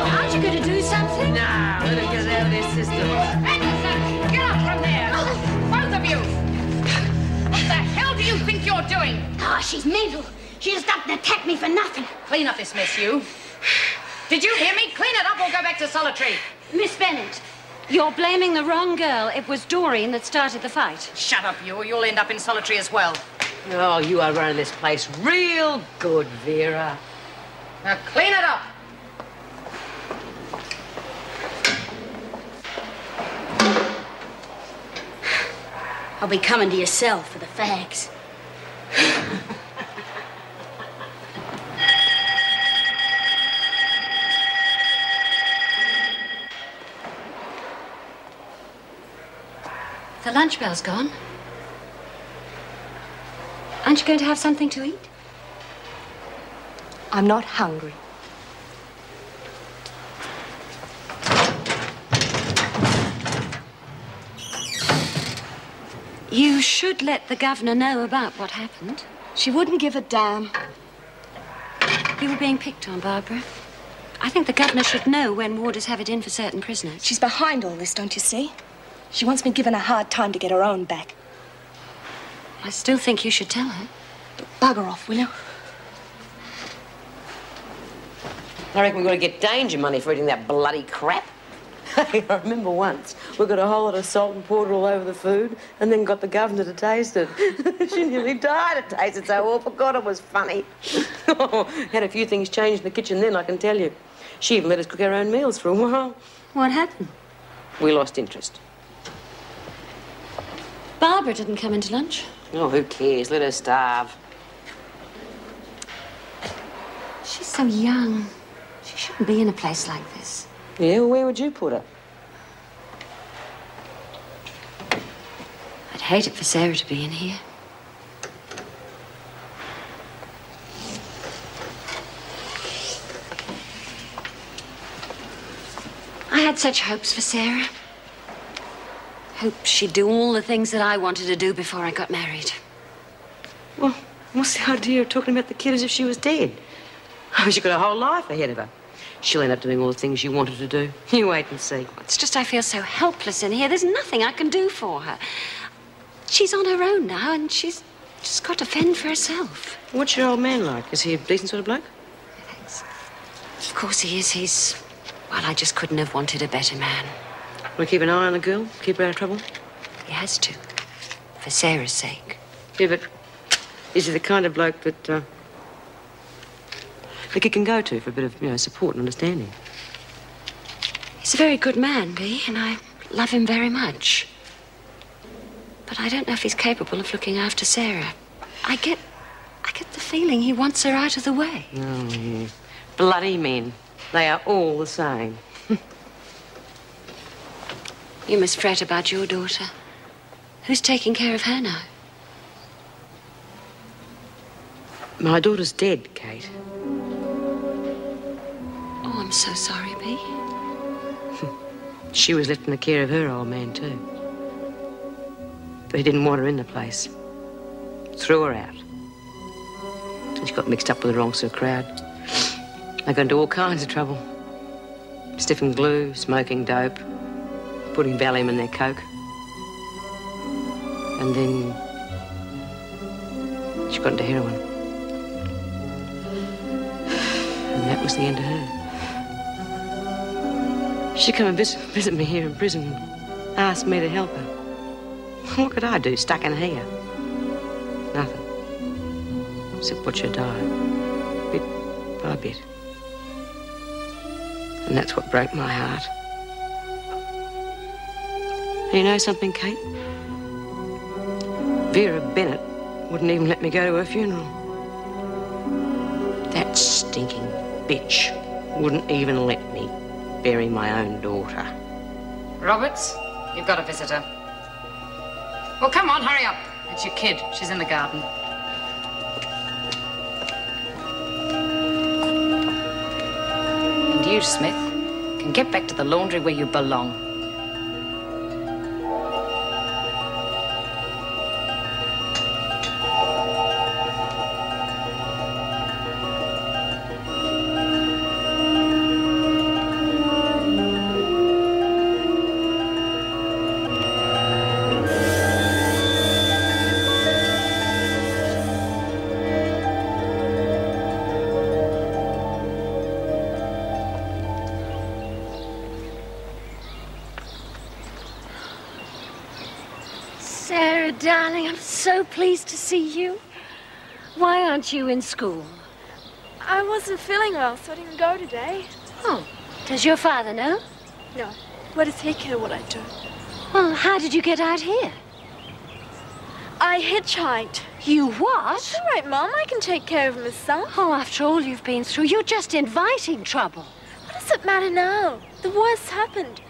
Aren't you going to do something? No, let him get out of their system. Anderson, get up from there. Both of you. What the hell do you think you're doing? Oh, she's mental. She just up and attacked me for nothing. Clean up this mess, you. Did you hear me? Clean it up or go back to solitary. Miss Bennett, you're blaming the wrong girl. It was Doreen that started the fight. Shut up, you, or you'll end up in solitary as well. Oh, you are running this place real good, Vera. Now clean it up. I'll be coming to your cell for the fags. The lunch bell's gone. Aren't you going to have something to eat? I'm not hungry. You should let the governor know about what happened. She wouldn't give a damn. You were being picked on, Barbara. I think the governor should know when warders have it in for certain prisoners. She's behind all this, don't you see? She wants me given a hard time to get her own back. I still think you should tell her. Bugger off, will you? I reckon we're going to get danger money for eating that bloody crap. I remember once we got a whole lot of salt and poured all over the food and then got the governor to taste it. She nearly died. It tasted so awful. God, it was funny. Had a few things changed in the kitchen then, I can tell you. She even let us cook our own meals for a while. What happened? We lost interest. Barbara didn't come into lunch. Oh, who cares? Let her starve. She's so young. She shouldn't be in a place like this. Yeah, well, where would you put her? I'd hate it for Sarah to be in here. I had such hopes for Sarah. Hoped she'd do all the things that I wanted to do before I got married. Well, what's the idea of talking about the kid as if she was dead? Oh, she's got a whole life ahead of her. She'll end up doing all the things you wanted to do. You wait and see. It's just I feel so helpless in here. There's nothing I can do for her. She's on her own now, and she's just got to fend for herself. What's your old man like? Is he a decent sort of bloke? Thanks. Of course he is. Well, I just couldn't have wanted a better man. Want to keep an eye on the girl? Keep her out of trouble? He has to. For Sarah's sake. Yeah, but is he the kind of bloke that you can go to for a bit of, support and understanding? He's a very good man, Bea, and I love him very much. But I don't know if he's capable of looking after Sarah. I get the feeling he wants her out of the way. Oh, yeah. Bloody men. They are all the same. You must fret about your daughter. Who's taking care of her now? My daughter's dead, Kate. Oh, I'm so sorry, Bea. She was left in the care of her old man, too. But he didn't want her in the place. Threw her out. And she got mixed up with the wrong sort of crowd. They got into all kinds of trouble. Sniffing glue, smoking dope, putting Valium in their coke. And then she got into heroin. And that was the end of her. She'd come and visit me here in prison and ask me to help her. What could I do, stuck in here? Nothing. Except watch her die, bit by bit. And that's what broke my heart. And you know something, Kate? Vera Bennett wouldn't even let me go to her funeral. That stinking bitch wouldn't even let me bury my own daughter. Roberts, you've got a visitor. Well, come on, hurry up. It's your kid. She's in the garden. And you, Smith, can get back to the laundry where you belong. Sarah, darling, I'm so pleased to see you. Why aren't you in school? I wasn't feeling well, so I didn't go today. Oh, does your father know? No. What does he care what I do? Well, how did you get out here? I hitchhiked. You what? It's all right, Mum. I can take care of myself. Oh, after all you've been through, you're just inviting trouble. What does it matter now? The worst happened.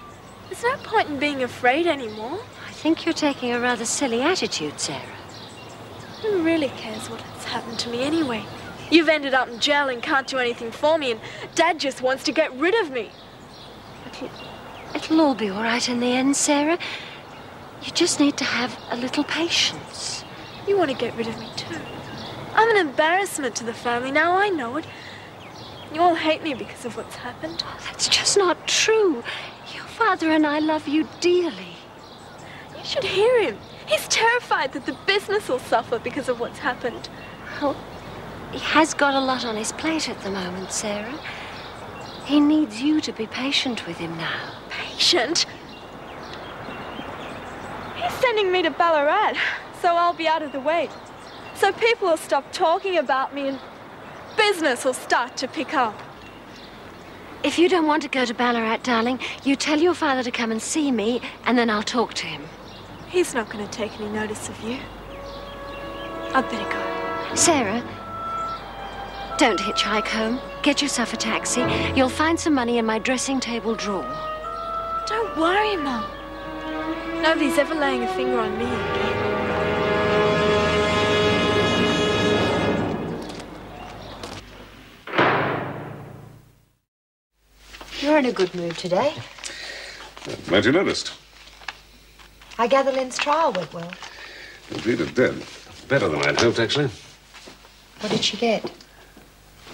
There's no point in being afraid anymore. I think you're taking a rather silly attitude, Sarah. Who really cares what has happened to me anyway? You've ended up in jail and can't do anything for me, and Dad just wants to get rid of me. It'll all be all right in the end, Sarah. You just need to have a little patience. You want to get rid of me too. I'm an embarrassment to the family, now I know it. You all hate me because of what's happened. Oh, that's just not true. Your father and I love you dearly. You should hear him. He's terrified that the business will suffer because of what's happened. Well, he has got a lot on his plate at the moment, Sarah. He needs you to be patient with him now. Patient? He's sending me to Ballarat, so I'll be out of the way. So people will stop talking about me and business will start to pick up. If you don't want to go to Ballarat, darling, you tell your father to come and see me, and then I'll talk to him. He's not going to take any notice of you. I'd better go. Sarah, don't hitchhike home. Get yourself a taxi. You'll find some money in my dressing table drawer. Don't worry, Mum. Nobody's ever laying a finger on me again. You're in a good mood today. Glad you noticed. I gather Lynn's trial went well. Indeed it did. Better than I'd hoped, actually. What did she get?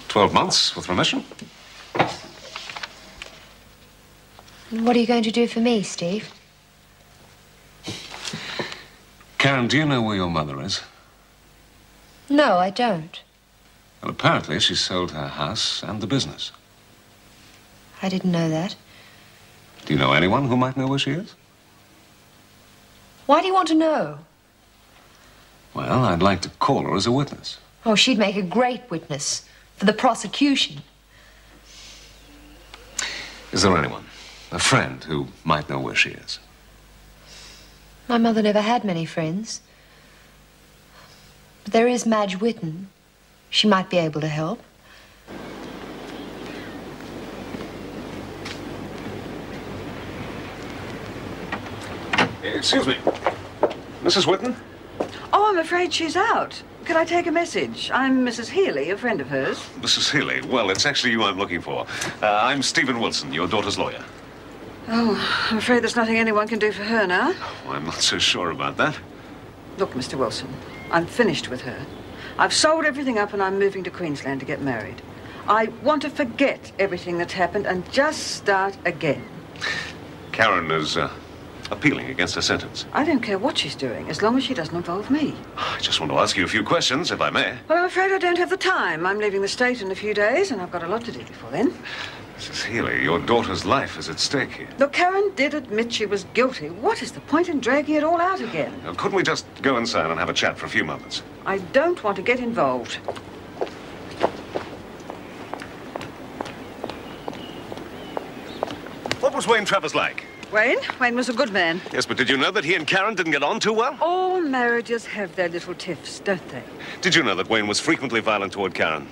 12 months with remission. And what are you going to do for me, Steve? Karen, do you know where your mother is? No, I don't. Well, apparently she sold her house and the business. I didn't know that. Do you know anyone who might know where she is? Why do you want to know? Well, I'd like to call her as a witness. Oh, she'd make a great witness for the prosecution. Is there anyone, a friend, who might know where she is? My mother never had many friends. But there is Madge Whitten. She might be able to help. Excuse me. Mrs. Whitten? Oh, I'm afraid she's out. Could I take a message? I'm Mrs. Healy, a friend of hers. Mrs. Healy. Well, it's actually you I'm looking for. I'm Stephen Wilson, your daughter's lawyer. Oh, I'm afraid there's nothing anyone can do for her now. Oh, I'm not so sure about that. Look, Mr. Wilson, I'm finished with her. I've sold everything up and I'm moving to Queensland to get married. I want to forget everything that's happened and just start again. Karen is appealing against her sentence. I don't care what she's doing, as long as she doesn't involve me. I just want to ask you a few questions, if I may. Well, I'm afraid I don't have the time. I'm leaving the state in a few days and I've got a lot to do before then. Mrs. Healy, your daughter's life is at stake here. Look, Karen did admit she was guilty. What is the point in dragging it all out again? Now, couldn't we just go inside and have a chat for a few moments? I don't want to get involved. What was Wayne Travers like? Wayne was a good man. Yes, but did you know that he and Karen didn't get on too well? All marriages have their little tiffs, don't they? Did you know that Wayne was frequently violent toward Karen?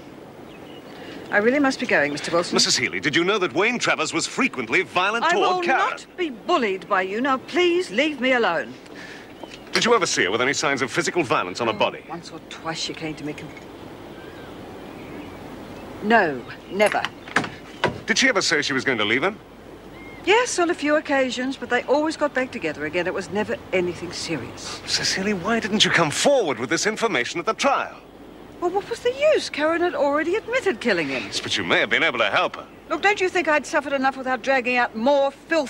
I really must be going, Mr. Wilson. Mrs. Healy, did you know that Wayne Travers was frequently violent I toward will Karen? not be bullied by you. Now, please leave me alone. Did you ever see her with any signs of physical violence on her body? Once or twice she came to me. No, never. Did she ever say she was going to leave him? Yes, on a few occasions, but they always got back together again. It was never anything serious. Mrs. Healy, why didn't you come forward with this information at the trial? Well, what was the use? Karen had already admitted killing him. Yes, but you may have been able to help her. Look, don't you think I'd suffered enough without dragging out more filth